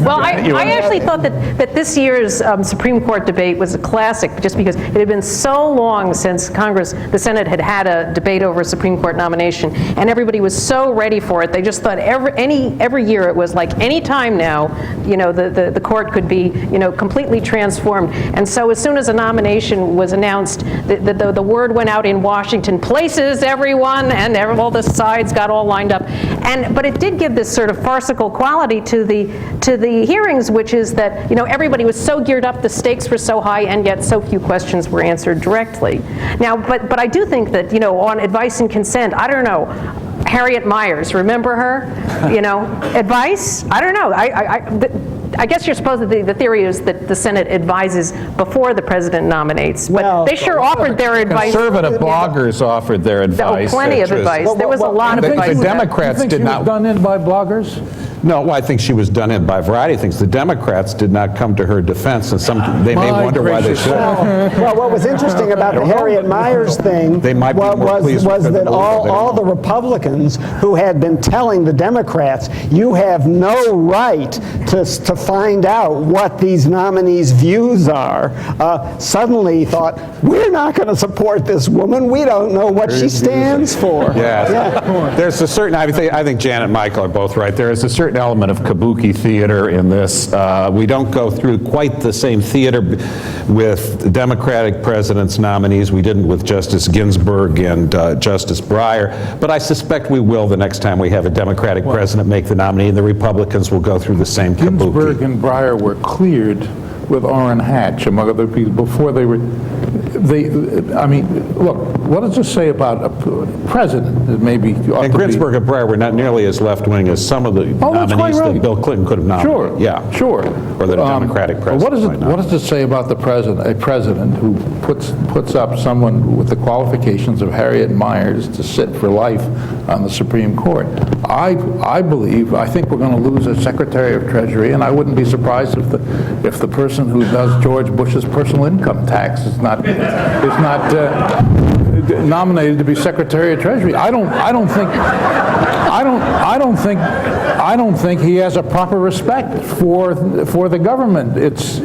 [SPEAKER 2] Well, I actually thought that this year's Supreme Court debate was a classic, just because it had been so long since the Senate had a debate over a Supreme Court nomination, and everybody was so ready for it. They just thought every year it was like any time now, the court could be, completely transformed. And so as soon as a nomination was announced, the word went out in Washington, places everyone, and all the sides got all lined up. But it did give this sort of farcical quality to the hearings, which is that everybody was so geared up, the stakes were so high, and yet so few questions were answered directly. Now, but I do think that on advice and consent, I don't know. Harriet Miers, remember her? Advice? I don't know. I guess you're supposed to, the theory is that the Senate advises before the president nominates, but they sure offered their advice.
[SPEAKER 6] Conservative bloggers offered their advice.
[SPEAKER 2] Plenty of advice. There was a lot of advice.
[SPEAKER 6] The Democrats did not.
[SPEAKER 5] Done in by bloggers?
[SPEAKER 4] No, well, I think she was done in by a variety of things. The Democrats did not come to her defense, and they may
[SPEAKER 5] My
[SPEAKER 4] wonder why they
[SPEAKER 5] gracious.
[SPEAKER 4] should.
[SPEAKER 3] Well, what was interesting about the Harriet Myers thing
[SPEAKER 4] They might be more pleased
[SPEAKER 3] was
[SPEAKER 4] with
[SPEAKER 3] that
[SPEAKER 4] the
[SPEAKER 3] all the Republicans who had been telling the Democrats, you have no right to find out what these nominees' views are, suddenly thought, we're not going to support this woman. We don't know what she stands for.
[SPEAKER 4] Yeah. There's a certain, I think Janet and Michael are both right. There is a certain element of kabuki theater in this. We don't go through quite the same theater with Democratic president's nominees. We didn't with Justice Ginsburg and Justice Breyer, but I suspect we will the next time we have a Democratic president make the nominee, and the Republicans will go through the same kabuki.
[SPEAKER 5] Ginsburg and Breyer were cleared with Orrin Hatch, among other people, before they were, I mean, look, what does this say about a president that maybe ought
[SPEAKER 4] And
[SPEAKER 5] to be-
[SPEAKER 4] Ginsburg and Breyer were not nearly as left-wing as some of the
[SPEAKER 5] Oh, that's quite
[SPEAKER 4] nominees
[SPEAKER 5] right.
[SPEAKER 4] that Bill Clinton could have nominated.
[SPEAKER 5] Sure,
[SPEAKER 4] Yeah.
[SPEAKER 5] sure.
[SPEAKER 4] Or that a Democratic
[SPEAKER 5] But
[SPEAKER 4] president might
[SPEAKER 5] what does it say about the president, a president who puts up someone with the qualifications of Harriet Myers to sit for life on the Supreme Court? I think we're going to lose a Secretary of Treasury, and I wouldn't be surprised if the person who does George Bush's personal income tax is not nominated to be Secretary of Treasury. I don't think he has a proper respect for the government. It's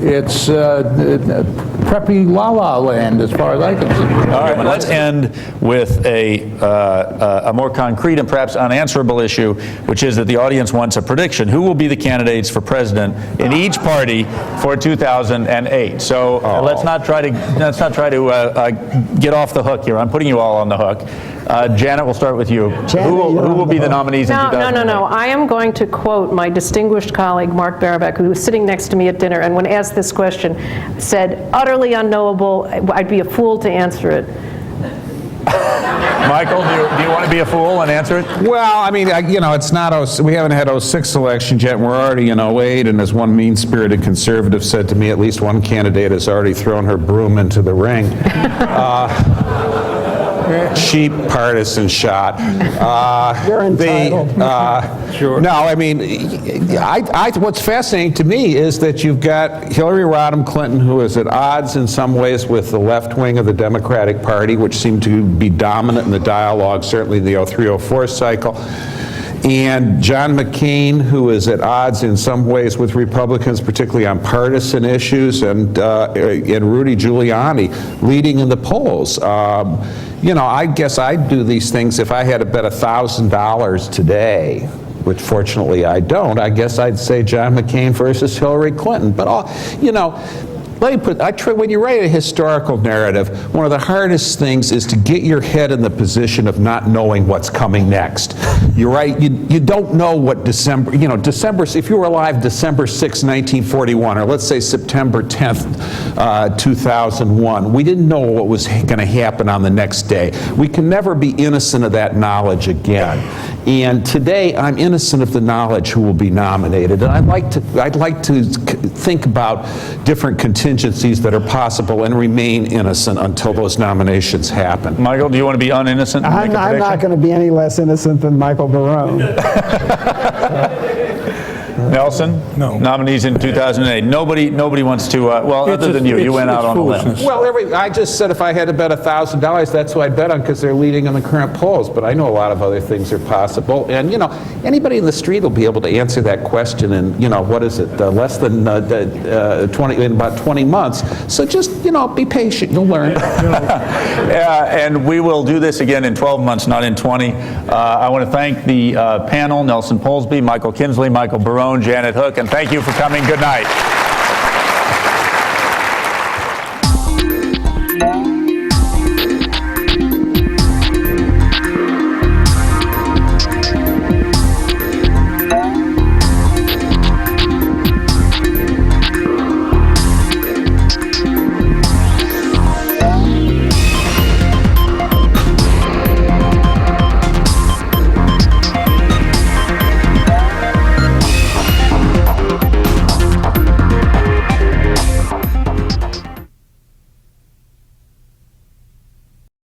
[SPEAKER 5] preppy la-la land as far as I can see.
[SPEAKER 1] All right, let's end with a more concrete and perhaps unanswerable issue, which is that the audience wants a prediction. Who will be the candidates for president in each party for 2008? So let's not try to get off the hook here. I'm putting you all on the hook. Janet, we'll start with you.
[SPEAKER 3] Janet,
[SPEAKER 1] Who
[SPEAKER 3] you're
[SPEAKER 1] will
[SPEAKER 3] on
[SPEAKER 1] be
[SPEAKER 3] the
[SPEAKER 1] the
[SPEAKER 3] hook.
[SPEAKER 1] nominees in 2008?
[SPEAKER 2] No. I am going to quote my distinguished colleague, Mark Barabak, who was sitting next to me at dinner, and when asked this question, said, utterly unknowable, I'd be a fool to answer it.
[SPEAKER 1] Michael, do you want to be a fool and answer it?
[SPEAKER 4] Well, I mean, it's not, we haven't had 06 elections yet, and we're already in 08, and as one mean-spirited conservative said to me, at least one candidate has already thrown her broom into the ring. Cheap partisan shot.
[SPEAKER 3] You're entitled.
[SPEAKER 5] Sure.
[SPEAKER 4] No, I mean, what's fascinating to me is that you've got Hillary Rodham Clinton, who is at odds in some ways with the left wing of the Democratic Party, which seemed to be dominant in the dialogue, certainly the 03-04 cycle. And John McCain, who is at odds in some ways with Republicans, particularly on partisan issues, and Rudy Giuliani leading in the polls. I guess I'd do these things if I had to bet $1,000 today, which fortunately I don't. I guess I'd say John McCain versus Hillary Clinton. But, when you write a historical narrative, one of the hardest things is to get your head in the position of not knowing what's coming next. You're right, you don't know what December, if you were alive December 6, 1941, or let's say September 10th, 2001, we didn't know what was going to happen on the next day. We can never be innocent of that knowledge again. And today, I'm innocent of the knowledge who will be nominated. And I'd like to think about different contingencies that are possible and remain innocent until those nominations happen.
[SPEAKER 1] Michael, do you want to be uninnocent? And
[SPEAKER 3] I'm
[SPEAKER 1] make a
[SPEAKER 3] not
[SPEAKER 1] prediction?
[SPEAKER 3] going to be any less innocent than Michael Barone.
[SPEAKER 1] Nelson?
[SPEAKER 5] No.
[SPEAKER 1] Nominees in 2008. Nobody wants to, other than you. You went out on a limb.
[SPEAKER 5] foolishness.
[SPEAKER 4] Well, I just said if I had to bet $1,000, that's who I'd bet on because they're leading in the current polls. But I know a lot of other things are possible. And, anybody in the street will be able to answer that question in, what is it, less than 20, in about 20 months. So just, be patient. You'll learn.
[SPEAKER 1] And we will do this again in 12 months, not in 20. I want to thank the panel, Nelson Polsby, Michael Kinsley, Michael Barone, Janet Hook, and thank you for coming. Good night.